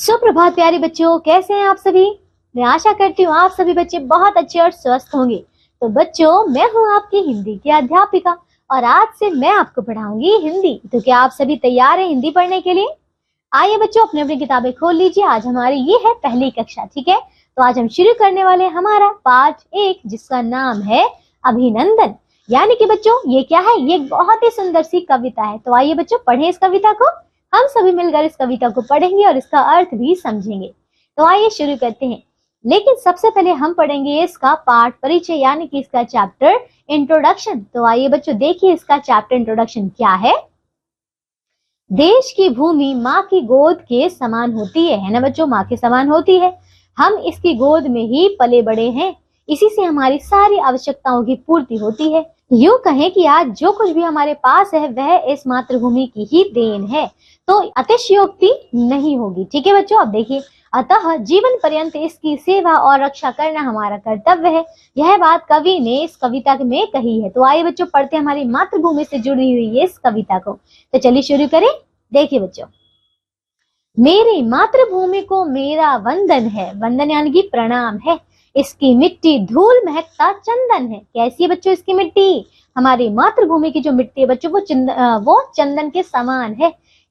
सुप्रभात प्यारे बच्चों, कैसे हैं आप सभी। मैं आशा करती हूँ आप सभी बच्चे बहुत अच्छे और स्वस्थ होंगे। तो बच्चों, मैं हूँ आपकी हिंदी की अध्यापिका और आज से मैं आपको पढ़ाऊंगी हिंदी। तो क्या आप सभी तैयार हैं हिंदी पढ़ने के लिए? आइए बच्चों, अपनी अपनी किताबें खोल लीजिए। आज हमारी ये है पहली कक्षा, ठीक है। तो आज हम शुरू करने वाले हैं हमारा पाठ 1, जिसका नाम है अभिनंदन। यानी कि बच्चों ये क्या है, ये बहुत ही सुंदर सी कविता है। तो आइए बच्चों, पढ़ें इस कविता को। हम सभी मिलकर इस कविता को पढ़ेंगे और इसका अर्थ भी समझेंगे। तो आइए शुरू करते हैं। लेकिन सबसे पहले हम पढ़ेंगे इसका पाठ परिचय, यानी कि इसका चैप्टर इंट्रोडक्शन। तो आइए बच्चों, देखिए इसका चैप्टर इंट्रोडक्शन क्या है। देश की भूमि माँ की गोद के समान होती है ना बच्चों, माँ के समान होती है। हम इसकी गोद में ही पले बड़े हैं, इसी से हमारी सारी आवश्यकताओं की पूर्ति होती है। यूं कहें कि आज जो कुछ भी हमारे पास है वह इस मातृभूमि की ही देन है, तो अतिशयोक्ति नहीं होगी। ठीक है बच्चों, अब देखिए, अतः जीवन पर्यंत इसकी सेवा और रक्षा करना हमारा कर्तव्य है। यह बात कवि ने इस कविता में कही है। तो आइए बच्चों, पढ़ते हैं हमारी मातृभूमि से जुड़ी हुई इस कविता को। तो चलिए शुरू करें। देखिए बच्चों, मेरी मातृभूमि को मेरा वंदन है। वंदन यानी कि प्रणाम है। इसकी मिट्टी धूल महकता चंदन है। कैसी है बच्चों इसकी मिट्टी? हमारी मातृभूमि की जो मिट्टी है बच्चों, वो चंदन के समान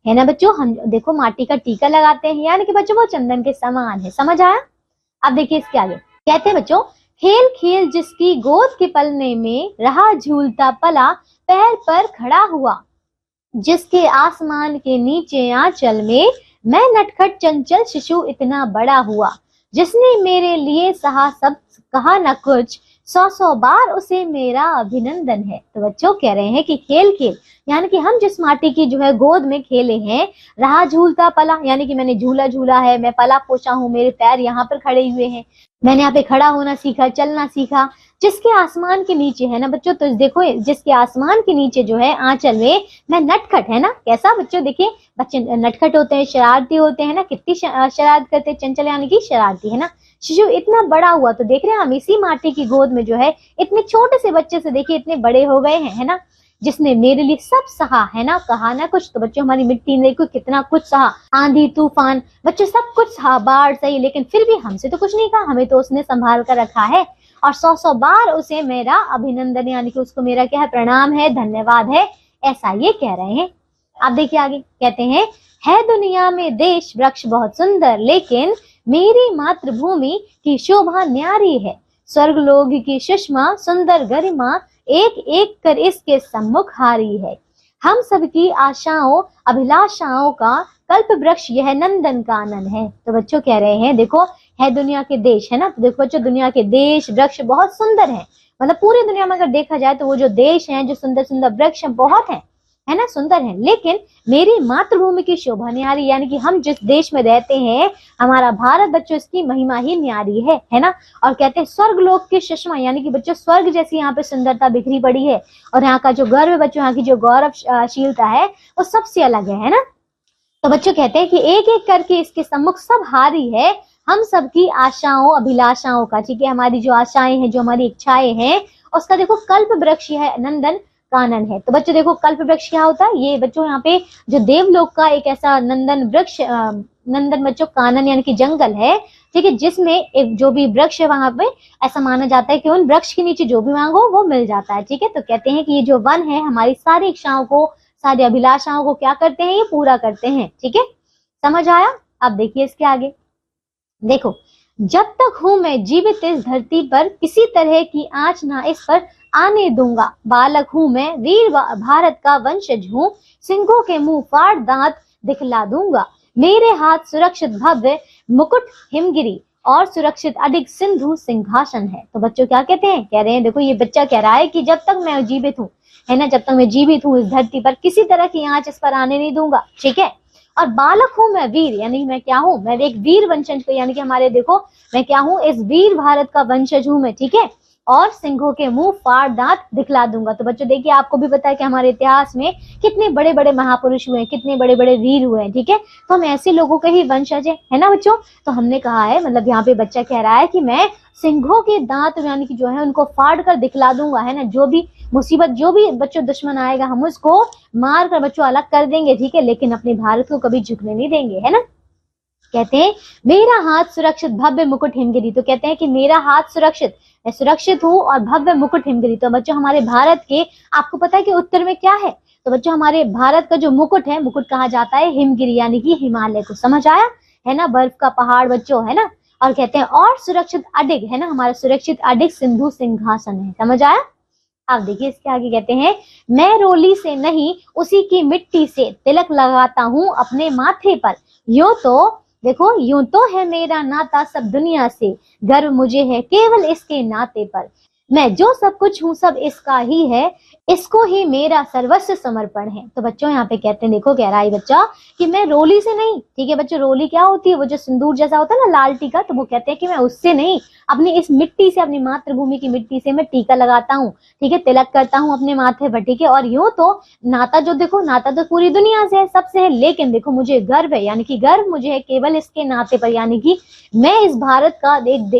है ना बच्चों। हम देखो माटी का टीका लगाते हैं, यानी कि बच्चों वो चंदन के समान है। समझ आया? अब देखिए इसके आगे कहते हैं बच्चों, खेल खेल जिसकी गोद के पलने में रहा झूलता पला, पैर पर खड़ा हुआ, जिसके आसमान के नीचे आंचल में मैं नटखट चंचल शिशु इतना बड़ा हुआ, जिसने मेरे लिए सहा सब कहा न कुछ, 100 बार उसे मेरा अभिनंदन है। तो बच्चों कह रहे हैं कि खेल खेल, यानी कि हम जिस माटी की जो है गोद में खेले हैं, रहा झूलता पला, यानी कि मैंने झूला झूला है, मैं पला पोछा हूँ, मेरे पैर यहाँ पर खड़े हुए हैं, मैंने यहाँ पे खड़ा होना सीखा, चलना सीखा। जिसके आसमान के नीचे है ना बच्चों, तो देखो जिसके आसमान के नीचे जो है आंचल में मैं नटखट, है ना। कैसा बच्चों? देखिए बच्चे नटखट होते हैं, शरारती होते हैं ना, कितनी शरारत करते हैं, चंचल यानी कि शरारती, है ना। शिशु इतना बड़ा हुआ, तो देख रहे हैं हम इसी माटी की गोद में जो है इतने छोटे से बच्चे से देखिए इतने बड़े हो गए हैं, है ना। जिसने मेरे लिए सब सहा, है ना, कहा ना कुछ। तो बच्चों हमारी मिट्टी ने देखो कितना कुछ सहा, आंधी तूफान, बच्चों सब कुछ सहा, बाढ़ सही, लेकिन फिर भी हमसे तो कुछ नहीं कहा, हमें तो उसने संभाल कर रखा है। और 100 बार उसे मेरा अभिनंदन, यानी कि उसको मेरा क्या है, प्रणाम है, धन्यवाद है, ऐसा ये कह रहे हैं। आप देखिए आगे कहते हैं, है दुनिया में देश वृक्ष बहुत सुंदर, लेकिन मेरी मातृभूमि की शोभा न्यारी है। स्वर्गलोक की सुषमा सुंदर गरिमा, एक एक कर इसके सम्मुख हारी है। हम सबकी आशाओं अभिलाषाओं का कल्प वृक्ष यह नंदन कानन है। तो बच्चों कह रहे हैं, देखो है दुनिया के देश, है ना। तो देखो बच्चों, दुनिया के देश वृक्ष बहुत सुंदर है, मतलब पूरी दुनिया में अगर देखा जाए तो वो जो देश हैं, जो सुंदर सुंदर वृक्ष हैं, बहुत है ना, सुंदर है। लेकिन मेरी मातृभूमि की शोभा न्यारी, यानी कि हम जिस देश में रहते हैं, हमारा भारत बच्चों, इसकी महिमा ही न्यारी है ना। और कहते हैं स्वर्गलोक की सुषमा, यानी कि बच्चों स्वर्ग जैसी यहाँ पे सुंदरता बिखरी पड़ी है, और यहाँ का जो गर्व है बच्चों, यहाँ की जो गौरवशीलता है वो सबसे अलग है ना। तो बच्चों कहते हैं कि एक एक करके इसके सम्मुख सब हारी है। हम सबकी आशाओं अभिलाषाओं का, ठीक है, हमारी जो आशाएं हैं, जो हमारी इच्छाएं हैं, उसका देखो कल्प वृक्ष है नंदन कानन है। तो बच्चों देखो कल्प वृक्ष क्या होता है, ये बच्चों यहाँ पे जो देवलोक का एक ऐसा नंदन वृक्ष, नंदन बच्चों कानन यानी कि जंगल है, ठीक है, जिसमें एक जो भी वृक्ष है वहां पे ऐसा माना जाता है कि उन वृक्ष के नीचे जो भी मांगो वो मिल जाता है, ठीक है। तो कहते हैं कि ये जो वन है हमारी सारी इच्छाओं को, सारी अभिलाषाओं को क्या करते हैं, ये पूरा करते हैं, ठीक है। समझ आया? अब देखिए इसके आगे देखो, जब तक हूं मैं जीवित इस धरती पर, किसी तरह की आंच ना इस पर आने दूंगा। बालक हूं मैं, वीर भारत का वंशज हूं, सिंहों के मुंह फाड़ दांत दिखला दूंगा। मेरे हाथ सुरक्षित भव्य मुकुट हिमगिरी, और सुरक्षित अधिक सिंधु सिंहासन है। तो बच्चों क्या कहते हैं, कह रहे हैं, देखो ये बच्चा कह रहा है कि जब तक मैं जीवित हूँ, है ना, जब तक मैं जीवित हूँ इस धरती पर, किसी तरह की आंच इस पर आने नहीं दूंगा, ठीक है। और बालक हूं मैं वीर, यानी मैं क्या हूं, मैं एक वीर वंशज, यानी कि हमारे देखो मैं क्या हूं, इस वीर भारत का वंशज हूं मैं, ठीक है। और सिंहों के मुंह फाड़ दांत दिखला दूंगा। तो बच्चों देखिए, आपको भी पता है कि हमारे इतिहास में कितने बड़े बड़े महापुरुष हुए हैं, कितने बड़े बड़े वीर हुए हैं, ठीक है। तो हम ऐसे लोगों के ही वंशज है ना बच्चों। तो हमने कहा है, मतलब यहाँ पे बच्चा कह रहा है कि मैं सिंहों के दांत यानी कि जो है उनको फाड़ कर दिखला दूंगा, है ना। जो भी मुसीबत, जो भी बच्चों दुश्मन आएगा, हम उसको मार कर बच्चों अलग कर देंगे, ठीक है, लेकिन अपने भारत को कभी झुकने नहीं देंगे, है ना। कहते हैं मेरा हाथ सुरक्षित भव्य मुकुट हिमगिरी। तो कहते हैं कि मेरा हाथ सुरक्षित, मैं सुरक्षित हूँ, और भव्य मुकुट हिमगिरी। तो बच्चों हमारे भारत के, आपको पता है कि उत्तर में क्या है? तो बच्चों हमारे भारत का जो मुकुट है, मुकुट कहा जाता है हिमगिरी यानी कि हिमालय को। समझ आया है ना, बर्फ का पहाड़ बच्चों, है ना। और कहते हैं और सुरक्षित अडिग, है ना, हमारा सुरक्षित अडिग सिंधु सिंहासन है। समझ आया। अब देखिए इसके आगे कहते हैं मैं रोली से नहीं उसी की मिट्टी से तिलक लगाता हूँ अपने माथे पर। यूं तो देखो, यूं तो है मेरा नाता सब दुनिया से, गर्व मुझे है केवल इसके नाते पर। मैं जो सब कुछ हूँ सब इसका ही है, इसको ही मेरा सर्वस्व समर्पण है। तो बच्चों यहाँ पे कहते हैं, देखो कह रहा है बच्चा कि मैं रोली से नहीं, ठीक है बच्चों, रोली क्या होती है? वो जो सिंदूर जैसा होता है ना, लाल टीका, तो वो कहते हैं कि मैं उससे नहीं, अपनी इस मिट्टी से, अपनी मातृभूमि की मिट्टी से मैं टीका लगाता हूँ, ठीक है, तिलक करता हूँ अपने माथे पर, ठीक है। और यूं तो नाता जो देखो, नाता तो पूरी दुनिया से है, सबसे है, लेकिन देखो मुझे गर्व है, यानी कि गर्व मुझे है केवल इसके नाते पर, यानी कि मैं इस भारत का एक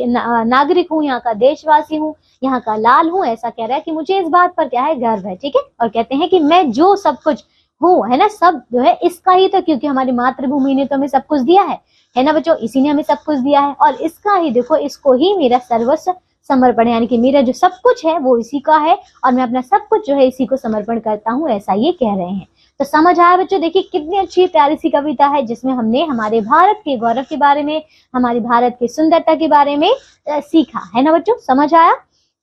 नागरिक हूँ, यहाँ का देशवासी हूँ, यहाँ का लाल हूँ। ऐसा कह रहा है कि मुझे इस बात पर क्या है, गर्व है, ठीक है। और कहते हैं कि मैं जो सब कुछ हूँ, है ना, सब जो है इसका ही, तो क्योंकि हमारी मातृभूमि ने तो हमें सब कुछ दिया है ना बच्चों, इसी ने हमें सब कुछ दिया है, और इसका ही देखो, इसको ही मेरा सर्वस्व समर्पण है, यानी कि मेरा जो सब कुछ है वो इसी का है, और मैं अपना सब कुछ जो है इसी को समर्पण करता हूँ, ऐसा ये कह रहे हैं। तो समझ आया बच्चों, देखिए कितनी अच्छी प्यारी सी कविता है, जिसमें हमने हमारे भारत के गौरव के बारे में, हमारी भारत की सुंदरता के बारे में सीखा, है ना बच्चों, समझ आया।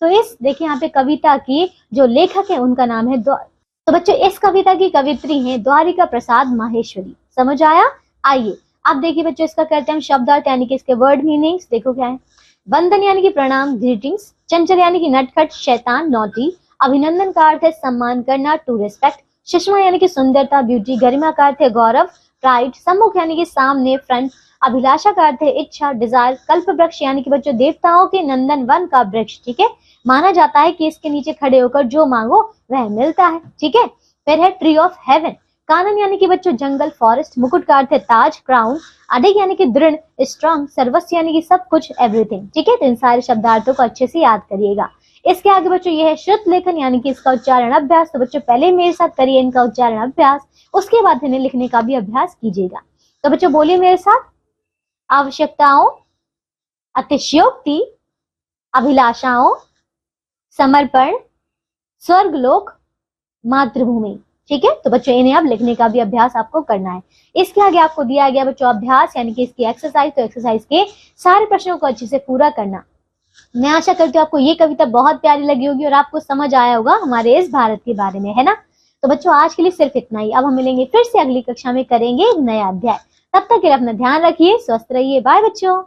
तो इस देखिए यहाँ पे कविता की जो लेखक है उनका नाम है तो बच्चों इस कविता की कवित्री है द्वारिका प्रसाद माहेश्वरी। समझ आया। आइए अब देखिए बच्चों, इसका करते हैं हम शब्दार्थ, यानी कि इसके वर्ड मीनिंग्स। देखो क्या है। वंदन यानी कि प्रणाम, ग्रीटिंग्स। चंचल यानी कि नटखट, शैतान, नॉटी। अभिनंदन का अर्थ है सम्मान करना, टू रिस्पेक्ट। सुषमा यानी कि सुंदरता, ब्यूटी। गरिमा का अर्थ है गौरव, प्राइड। सम्मुख यानी कि सामने, फ्रंट। अभिलाषा का अर्थ है इच्छा, डिजायर। कल्प वृक्ष यानी कि बच्चों देवताओं के नंदन वन का वृक्ष, ठीक है। माना जाता है कि इसके नीचे खड़े होकर जो मांगो वह मिलता है, ठीक है। फिर है ट्री ऑफ हेवन। कानन यानी कि बच्चों जंगल, फॉरेस्ट। मुकुट का अर्थ है ताज, क्राउन। अडिग यानी कि दृढ़, स्ट्रांग। सर्वस्व यानी कि सब कुछ, एवरीथिंग, ठीक है। तो इन सारे शब्दार्थों को अच्छे से याद करिएगा। इसके आगे बच्चों ये है श्रुत लेखन, यानी कि इसका उच्चारण अभ्यास। तो बच्चों पहले मेरे साथ करिए इनका उच्चारण अभ्यास, उसके बाद इन्हें लिखने का भी अभ्यास कीजिएगा। तो बच्चों बोलिए मेरे साथ। आवश्यकताओं, अतिशयोक्ति, अभिलाषाओं, समर्पण, स्वर्गलोक, मातृभूमि, ठीक है। तो बच्चों इन्हें अब लिखने का भी अभ्यास आपको करना है। इसके आगे आपको दिया गया बच्चों अभ्यास, यानी कि इसकी एक्सरसाइज। तो एक्सरसाइज के सारे प्रश्नों को अच्छे से पूरा करना। मैं आशा करती हूँ आपको ये कविता बहुत प्यारी लगी होगी और आपको समझ आया होगा हमारे इस भारत के बारे में, है ना। तो बच्चों आज के लिए सिर्फ इतना ही। अब हम मिलेंगे फिर से अगली कक्षा में, करेंगे एक नया अध्याय। तब तक के लिए अपना ध्यान रखिए, स्वस्थ रहिए। बाय बच्चों।